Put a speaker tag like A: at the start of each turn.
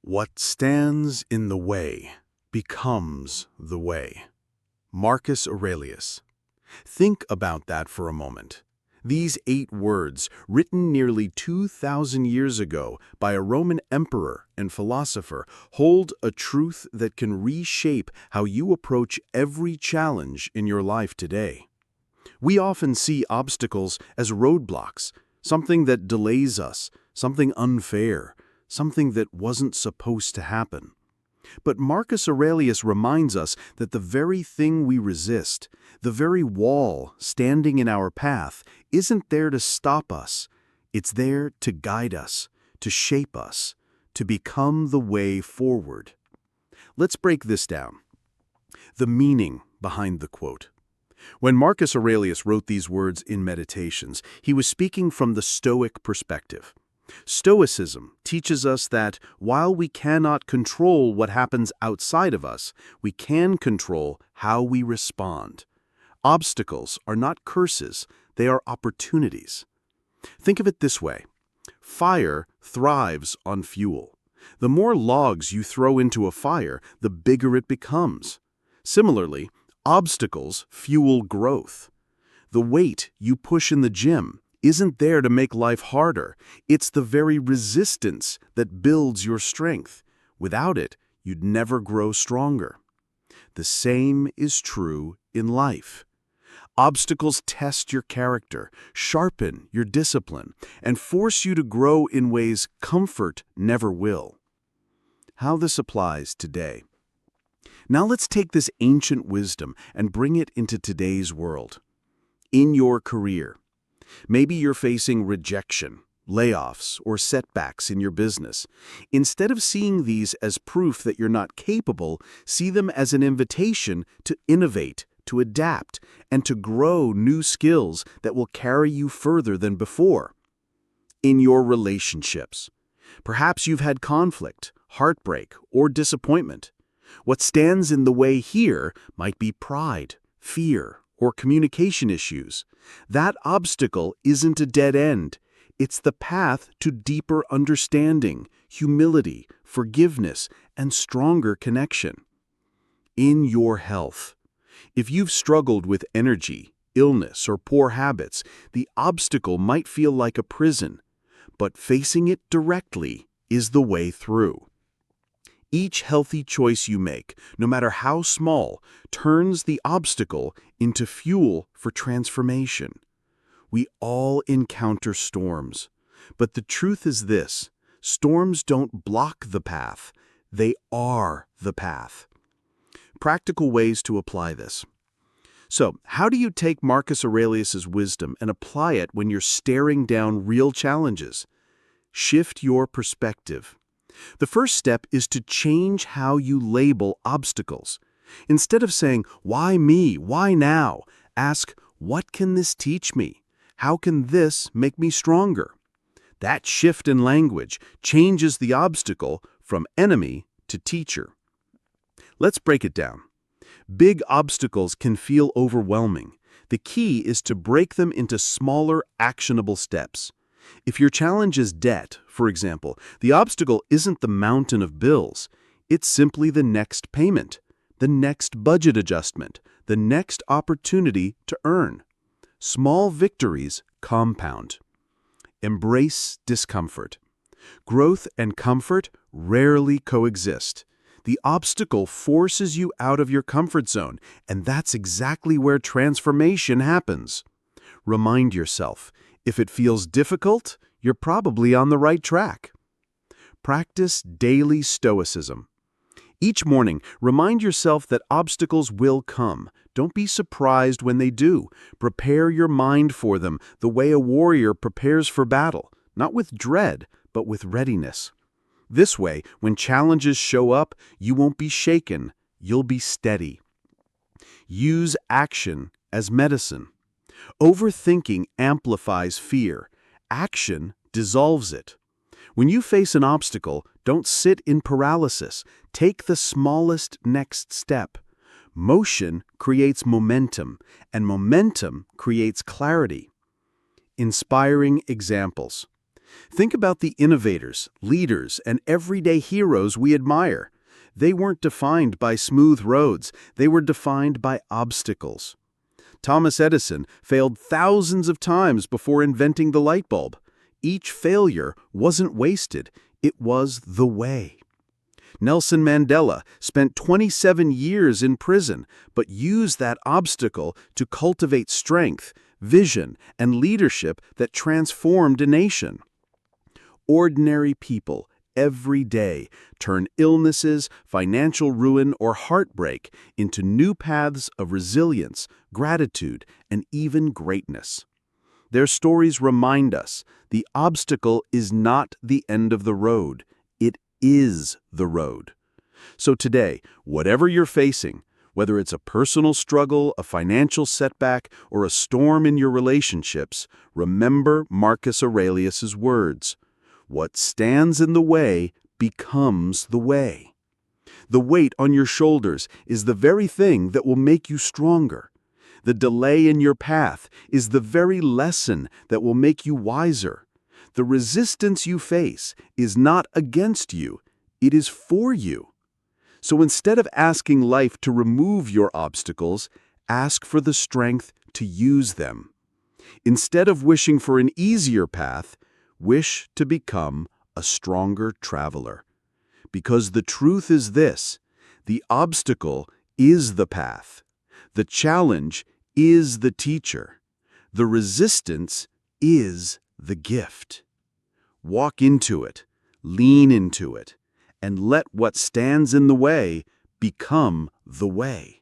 A: What stands in the way becomes the way. Marcus Aurelius. Think about that for a moment. These 8 words, written nearly 2,000 years ago by a Roman emperor and philosopher, hold a truth that can reshape how you approach every challenge in your life today. We often see obstacles as roadblocks, something that delays us, something unfair, something that wasn't supposed to happen. But Marcus Aurelius reminds us that the very thing we resist, the very wall standing in our path, isn't there to stop us. It's there to guide us, to shape us, to become the way forward. Let's break this down. The meaning behind the quote. When Marcus Aurelius wrote these words in Meditations, he was speaking from the Stoic perspective. Stoicism teaches us that while we cannot control what happens outside of us, we can control how we respond. Obstacles are not curses, they are opportunities. Think of it this way. Fire thrives on fuel. The more logs you throw into a fire, the bigger it becomes. Similarly, obstacles fuel growth. The weight you push in the gym isn't there to make life harder. It's the very resistance that builds your strength. Without it, you'd never grow stronger. The same is true in life. Obstacles test your character, sharpen your discipline, and force you to grow in ways comfort never will. How this applies today. Now let's take this ancient wisdom and bring it into today's world. In your career, maybe you're facing rejection, layoffs, or setbacks in your business. Instead of seeing these as proof that you're not capable, see them as an invitation to innovate, to adapt, and to grow new skills that will carry you further than before. In your relationships, perhaps you've had conflict, heartbreak, or disappointment. What stands in the way here might be pride, fear, or communication issues. That obstacle isn't a dead end. It's the path to deeper understanding, humility, forgiveness, and stronger connection. In your health, if you've struggled with energy, illness, or poor habits, the obstacle might feel like a prison, but facing it directly is the way through. Each healthy choice you make, no matter how small, turns the obstacle into fuel for transformation. We all encounter storms, but the truth is this: storms don't block the path, they are the path. Practical ways to apply this. So, how do you take Marcus Aurelius's wisdom and apply it when you're staring down real challenges? Shift your perspective. The first step is to change how you label obstacles. Instead of saying, "Why me? Why now?" ask, "What can this teach me? How can this make me stronger?" That shift in language changes the obstacle from enemy to teacher. Let's break it down. Big obstacles can feel overwhelming. The key is to break them into smaller, actionable steps. If your challenge is debt, for example, the obstacle isn't the mountain of bills. It's simply the next payment, the next budget adjustment, the next opportunity to earn. Small victories compound. Embrace discomfort. Growth and comfort rarely coexist. The obstacle forces you out of your comfort zone, and that's exactly where transformation happens. Remind yourself, if it feels difficult, you're probably on the right track. Practice daily stoicism. Each morning, remind yourself that obstacles will come. Don't be surprised when they do. Prepare your mind for them the way a warrior prepares for battle, not with dread, but with readiness. This way, when challenges show up, you won't be shaken, you'll be steady. Use action as medicine. Overthinking amplifies fear. Action dissolves it. When you face an obstacle, don't sit in paralysis. Take the smallest next step. Motion creates momentum, and momentum creates clarity. Inspiring examples. Think about the innovators, leaders, and everyday heroes we admire. They weren't defined by smooth roads, they were defined by obstacles. Thomas Edison failed thousands of times before inventing the light bulb. Each failure wasn't wasted, it was the way. Nelson Mandela spent 27 years in prison, but used that obstacle to cultivate strength, vision, and leadership that transformed a nation. Ordinary people, every day, turn illnesses, financial ruin, or heartbreak into new paths of resilience, gratitude, and even greatness. Their stories remind us the obstacle is not the end of the road. It is the road. So today, whatever you're facing, whether it's a personal struggle, a financial setback, or a storm in your relationships, remember Marcus Aurelius's words. What stands in the way becomes the way. The weight on your shoulders is the very thing that will make you stronger. The delay in your path is the very lesson that will make you wiser. The resistance you face is not against you, it is for you. So instead of asking life to remove your obstacles, ask for the strength to use them. Instead of wishing for an easier path, wish to become a stronger traveler. Because the truth is this: the obstacle is the path. The challenge is the teacher. The resistance is the gift. Walk into it, lean into it, and let what stands in the way become the way.